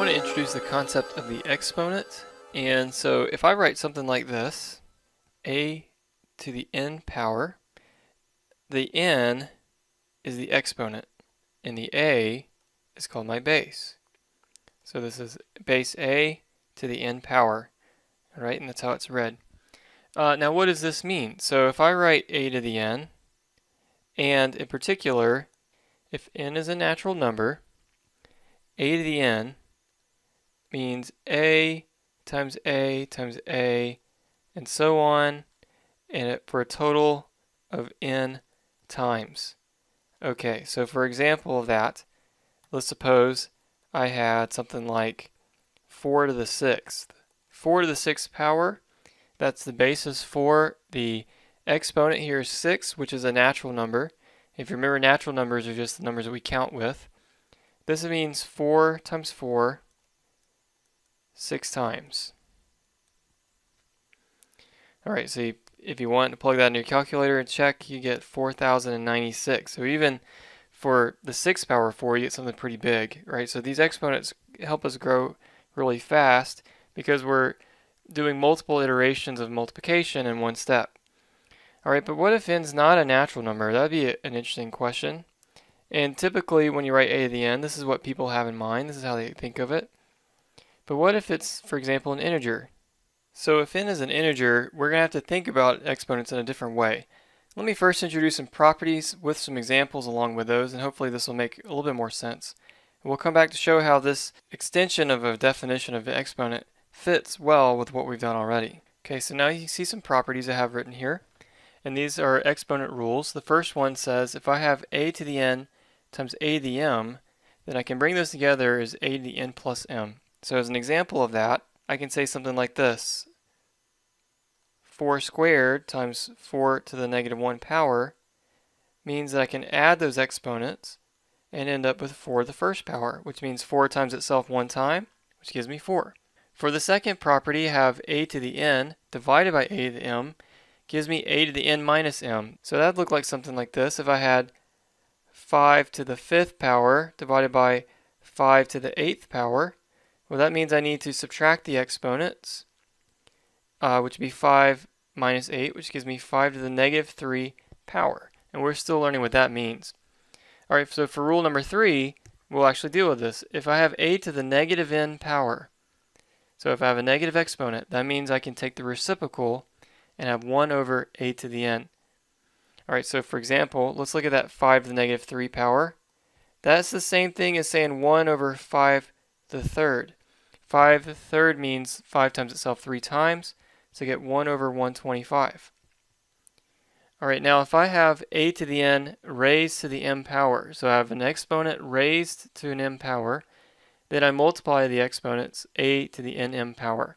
want to introduce the concept of the exponent. And so if I write something like this, a to the n power, the n is the exponent, and the a is called my base. So this is base a to the n power, all right, and that's how it's read. Now what does this mean? So if I write a to the n, and in particular, if n is a natural number, a to the n means a times a times a, and so on, and for a total of n times. Okay, so for example of that, let's suppose I had something like 4 to the 6th. 4 to the 6th power, that's the basis for the exponent here is 6, which is a natural number. If you remember, natural numbers are just the numbers that we count with. This means 4 times 4, 6 times. Alright, so if you want to plug that into your calculator and check, you get 4,096. So even for the 6th power 4, you get something pretty big, right? So these exponents help us grow really fast because we're doing multiple iterations of multiplication in one step. Alright, but what if n's not a natural number? That would be an interesting question. And typically when you write a to the n, this is what people have in mind. This is how they think of it. But what if it's, for example, an integer? So if n is an integer, we're going to have to think about exponents in a different way. Let me first introduce some properties with some examples along with those, and hopefully this will make a little bit more sense. And we'll come back to show how this extension of a definition of an exponent fits well with what we've done already. Okay, so now you see some properties I have written here, and these are exponent rules. The first one says if I have a to the n times a to the m, then I can bring those together as a to the n plus m. So as an example of that, I can say something like this. 4 squared times 4 to the negative 1 power means that I can add those exponents and end up with 4 to the first power, which means 4 times itself one time, which gives me 4. For the second property, I have a to the n divided by a to the m gives me a to the n minus m. So that would look like something like this. If I had 5 to the 5th power divided by 5 to the 8th power, well, that means I need to subtract the exponents, which would be 5 minus 8, which gives me 5 to the negative 3 power. And we're still learning what that means. Alright, so for rule number 3, we'll actually deal with this. If I have a to the negative n power, so if I have a negative exponent, that means I can take the reciprocal and have 1 over a to the n. Alright, so for example, let's look at that 5 to the negative 3 power. That's the same thing as saying 1 over 5 to the third. 5 to the third means 5 times itself 3 times, so I get 1 over 125. Alright, now if I have a to the n raised to the m power, so I have an exponent raised to an m power, then I multiply the exponents a to the nm power.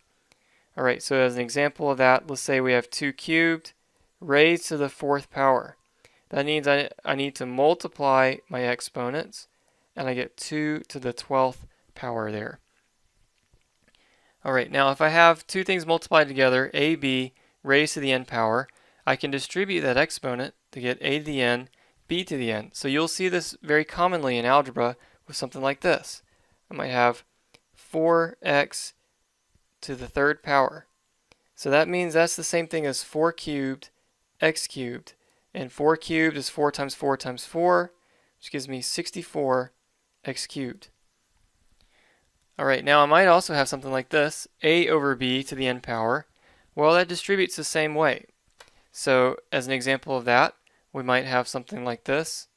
Alright, so as an example of that, let's say we have 2 cubed raised to the 4th power. That means I need to multiply my exponents, and I get 2 to the 12th power there. Alright, now if I have two things multiplied together, ab raised to the n power, I can distribute that exponent to get a to the n, b to the n. So you'll see this very commonly in algebra with something like this. I might have 4x to the 3rd power. So that means that's the same thing as 4 cubed x cubed. And 4 cubed is 4 times 4 times 4, which gives me 64 x cubed. Alright, now I might also have something like this, a over b to the n power. Well, that distributes the same way. So as an example of that, we might have something like this.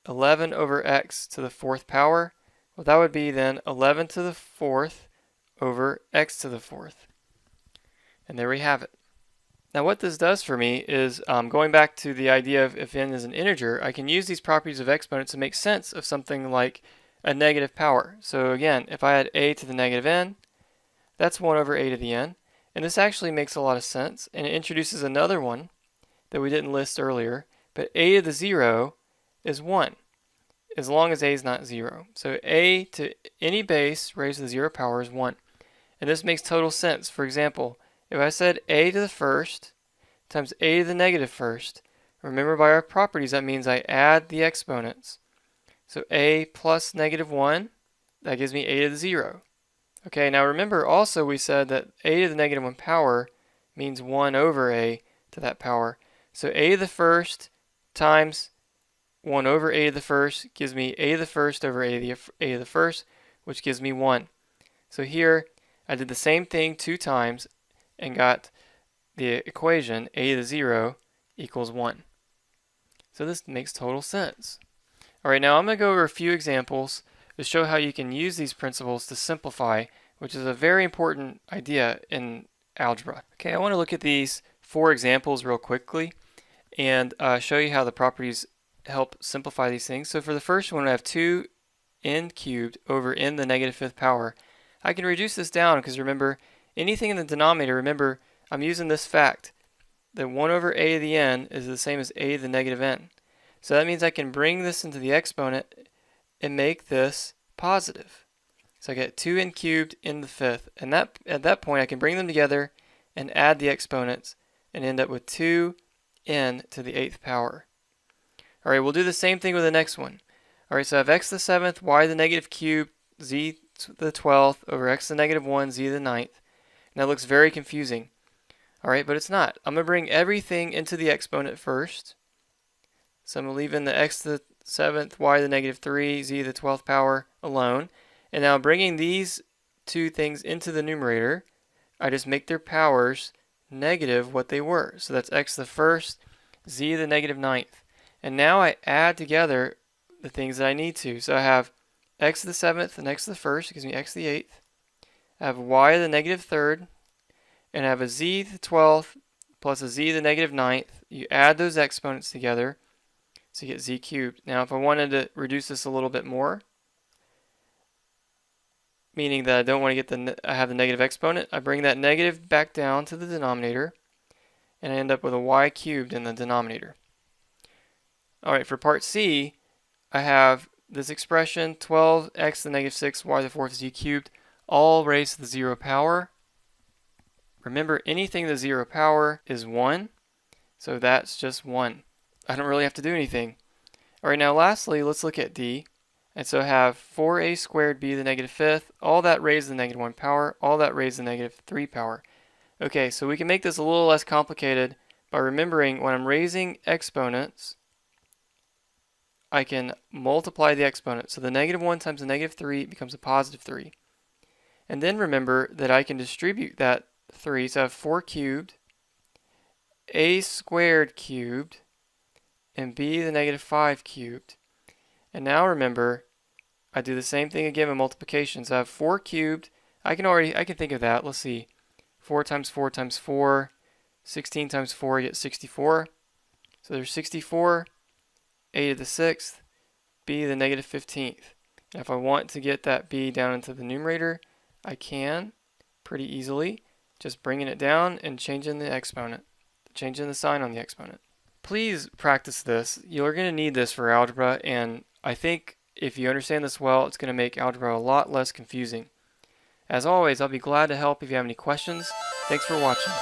11 over x to the 4th power. Well, that would be then 11 to the 4th over x to the 4th. And there we have it. Now what this does for me is, going back to the idea of if n is an integer, I can use these properties of exponents to make sense of something like a negative power. So again, if I had a to the negative n, that's 1 over a to the n. And this actually makes a lot of sense, and it introduces another one that we didn't list earlier, but a to the 0 is 1, as long as a is not 0. So a to any base raised to the 0 power is 1. And this makes total sense. For example, if I said a to the first times a to the negative first, remember by our properties that means I add the exponents. So a plus negative 1, that gives me a to the 0. Okay, now remember also we said that a to the negative 1 power means 1 over a to that power. So a to the first times 1 over a to the first gives me a to the first over a to the first, which gives me 1. So here I did the same thing 2 times and got the equation a to the 0 equals 1. So this makes total sense. Alright, now I'm going to go over a few examples to show how you can use these principles to simplify, which is a very important idea in algebra. Okay, I want to look at these 4 examples real quickly and show you how the properties help simplify these things. So for the first one, I have 2n cubed over n to the negative 5th power. I can reduce this down because remember, anything in the denominator, remember, I'm using this fact that 1 over a to the n is the same as a to the negative n. So that means I can bring this into the exponent and make this positive. So I get 2n cubed in the 5th. And at that point, I can bring them together and add the exponents and end up with 2n to the 8th power. All right, we'll do the same thing with the next one. All right, so I have x to the 7th, y to the negative cube, z to the 12th over x to the negative 1, z to the 9th. And that looks very confusing. All right, but it's not. I'm going to bring everything into the exponent first. So I'm leaving the x to the 7th, y to the negative 3, z to the 12th power alone. And now bringing these two things into the numerator, I just make their powers negative what they were. So that's x to the 1st, z to the negative 9th. And now I add together the things that I need to. So I have x to the 7th and x to the 1st, gives me x to the 8th. I have y to the negative 3rd, and I have a z to the 12th plus a z to the negative 9th. You add those exponents together, so you get z cubed. Now if I wanted to reduce this a little bit more, meaning that I don't want to get I have the negative exponent, I bring that negative back down to the denominator, and I end up with a y cubed in the denominator. Alright, for part C, I have this expression 12x to the negative 6, y to the 4th, z cubed, all raised to the 0 power. Remember, anything to the 0 power is 1, so that's just 1. I don't really have to do anything. Alright, now lastly, let's look at D. And so I have 4a squared b to the negative 5th, all that raised to the negative 1 power, all that raised to the negative 3 power. Okay, so we can make this a little less complicated by remembering when I'm raising exponents, I can multiply the exponent. So the negative 1 times the negative 3 becomes a positive 3. And then remember that I can distribute that 3. So I have 4 cubed, a squared cubed, and b to the negative 5 cubed. And now remember, I do the same thing again with multiplication. So I have 4 cubed. I can think of that. Let's see. 4 times 4 times 4. 16 times 4, I get 64. So there's 64. A to the 6th, b to the negative 15th. And if I want to get that b down into the numerator, I can pretty easily, just bringing it down and changing the exponent, changing the sign on the exponent. Please practice this. You're going to need this for algebra, and I think if you understand this well, it's going to make algebra a lot less confusing. As always, I'll be glad to help if you have any questions. Thanks for watching.